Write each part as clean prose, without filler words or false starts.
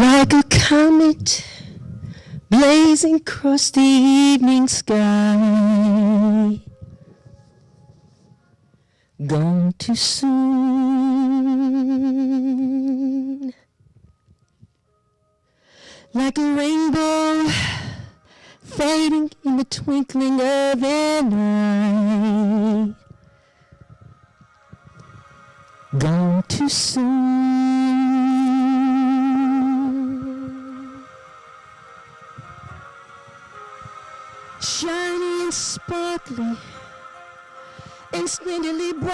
like a comet blazing across the evening sky. Gone too soon, like a rainbow fading in the twinkling of an eye. Gone too soon, shiny and sparkly and splendidly bright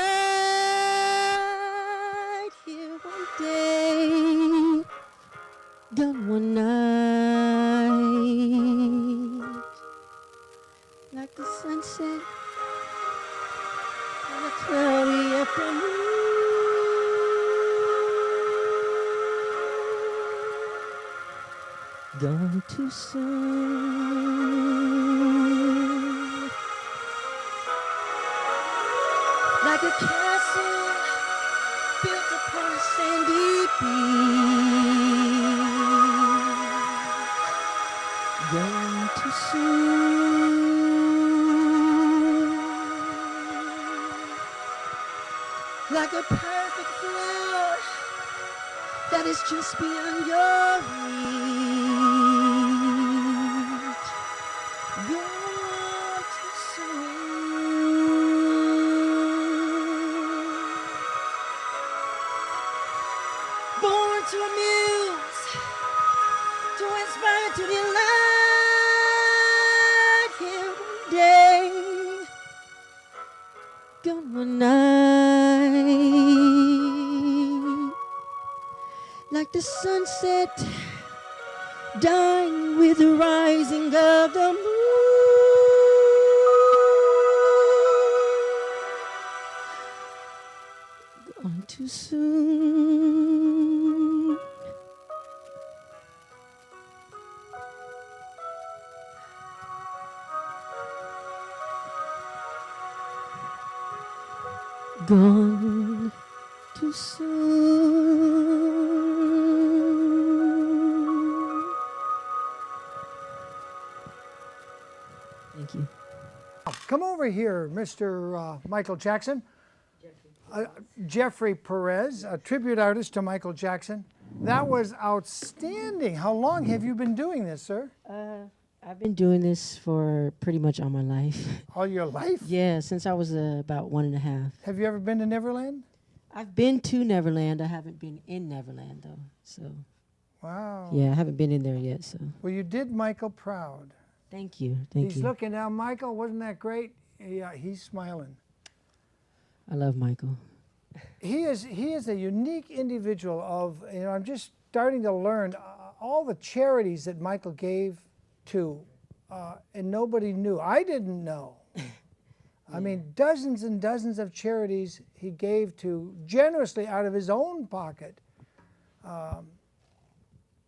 here one day, gone one night, like the sunset on a cloudy afternoon. Gone too soon, like a castle built upon a sandy beach. Gone too soon, like a perfect flower that is just beyond your reach. Gone too soon, born to amuse, to inspire, to delight here one day, gone one night, like the sunset dying with the rising of the moon. Gone too soon. Gone too soon. Thank you. Come over here, Mr. Michael Jackson. Jeffrey PEREZ, a tribute artist to Michael Jackson. That was outstanding. How long have you been doing this, sir? I've been doing this for pretty much all my life. All your life? Yeah, since I was about 1.5. Have you ever been to Neverland? I've been to Neverland. I haven't been in Neverland, though. So, Wow. yeah, I haven't been in there yet. So, Well, you did Michael proud. thank you. Thank He's you. looking down. Michael, wasn't that great? Yeah, he's smiling. I love Michael. He is a unique individual of, I'm just starting to learn all the charities that Michael gave to, and nobody knew. I didn't know. I mean, dozens and dozens of charities he gave to generously out of his own pocket.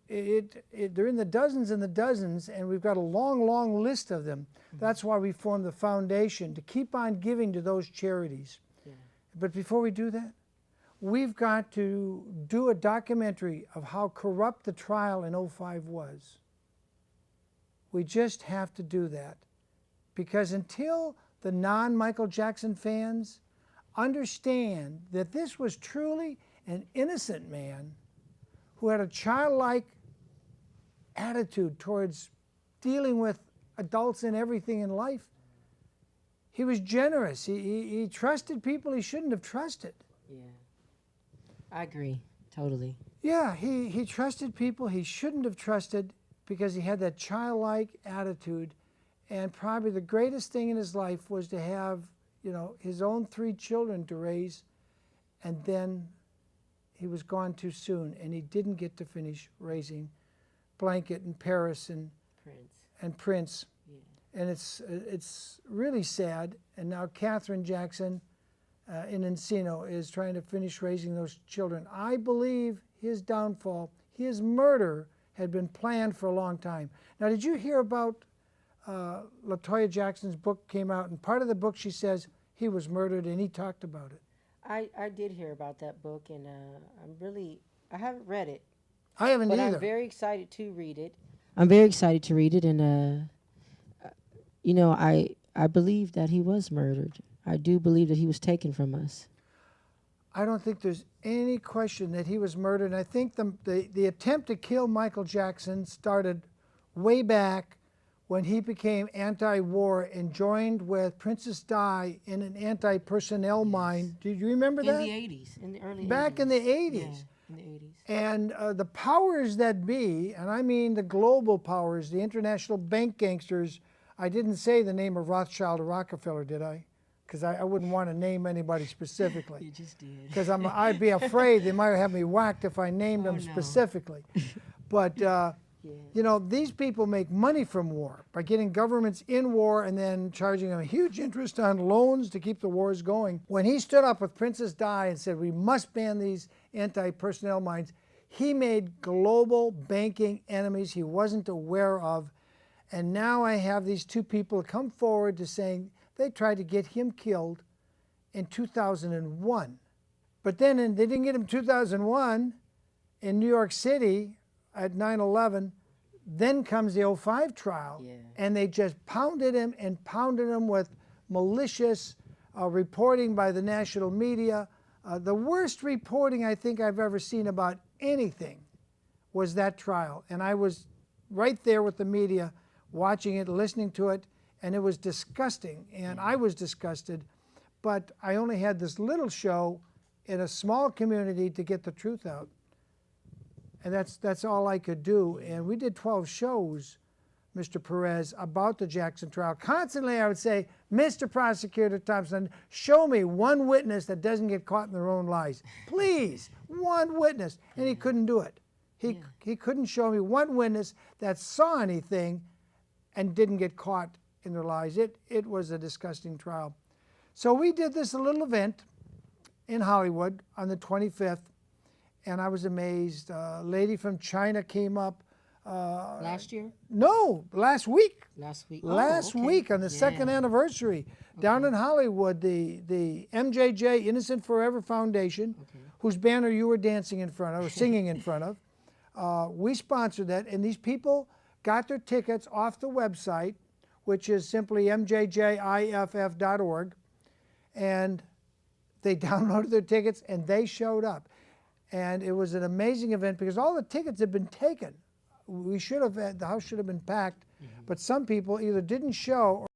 They're in the dozens and the dozens, and we've got a long, long list of them. That's why we formed the foundation, to keep on giving to those charities. Yeah. But before we do that, we've got to do a documentary of how corrupt the trial in '05 was. We just have to do that. Because until the non-Michael Jackson fans understand that this was truly an innocent man who had a childlike attitude towards dealing with adults and everything in life. He was generous. He trusted people he shouldn't have trusted. Yeah. I agree. Totally. Yeah, he trusted people he shouldn't have trusted because he had that childlike attitude. And probably the greatest thing in his life was to have, his own 3 children to raise, and then he was gone too soon, and he didn't get to finish raising Blanket and Paris and Prince. Yeah. And it's really sad. And now Catherine Jackson in Encino is trying to finish raising those children. I believe his downfall, his murder, had been planned for a long time. Now, did you hear about LaToya Jackson's book came out, and part of the book she says he was murdered, and he talked about it. I did hear about that book, and I haven't read it. I haven't But either. I'm very excited to read it. I'm very excited to read it, and you know, I believe that he was murdered. I do believe that he was taken from us. I don't think there's any question that he was murdered. And I think the attempt to kill Michael Jackson started way back when he became anti-war and joined with Princess Di in an anti-personnel mine. Do you remember that? In the 80s, in the early 80s. Back in the 80s. Yeah, in the 80s. And the powers that be, and I mean the global powers, the international bank gangsters, I didn't say the name of Rothschild or Rockefeller, did I? Because I wouldn't want to name anybody specifically. You just did. Because I'd be afraid they might have me whacked if I named them no. specifically. But, you know, these people make money from war by getting governments in war and then charging them a huge interest on loans to keep the wars going. When he stood up with Princess Di and said, we must ban these anti-personnel mines, he made global banking enemies he wasn't aware of. And now I have these two people come forward to saying they tried to get him killed in 2001. But then they didn't get him 2001 in New York City at 9/11. Then comes the 05 trial, and they just pounded him and pounded him with malicious reporting by the national media. The worst reporting I think I've ever seen about anything was that trial. And I was right there with the media watching it, listening to it, and it was disgusting. And I was disgusted, but I only had this little show in a small community to get the truth out. And that's all I could do. And we did 12 shows, Mr. Perez, about the Jackson trial. Constantly I would say, Mr. Prosecutor Thompson, show me one witness that doesn't get caught in their own lies. Please, one witness. And he couldn't do it. He couldn't show me one witness that saw anything and didn't get caught in their lies. It was a disgusting trial. So we did this little event in Hollywood on the 25th. And I was amazed. A lady from China came up. Last year? No, last week. Last week. Last week on the second anniversary, down in Hollywood, the MJJ Innocent Forever Foundation, whose banner you were dancing in front of, or singing in front of, we sponsored that, and these people got their tickets off the website, which is simply mjjiff.org, and they downloaded their tickets and they showed up. And it was an amazing event because all the tickets had been taken. We should have had, the house should have been packed, but some people either didn't show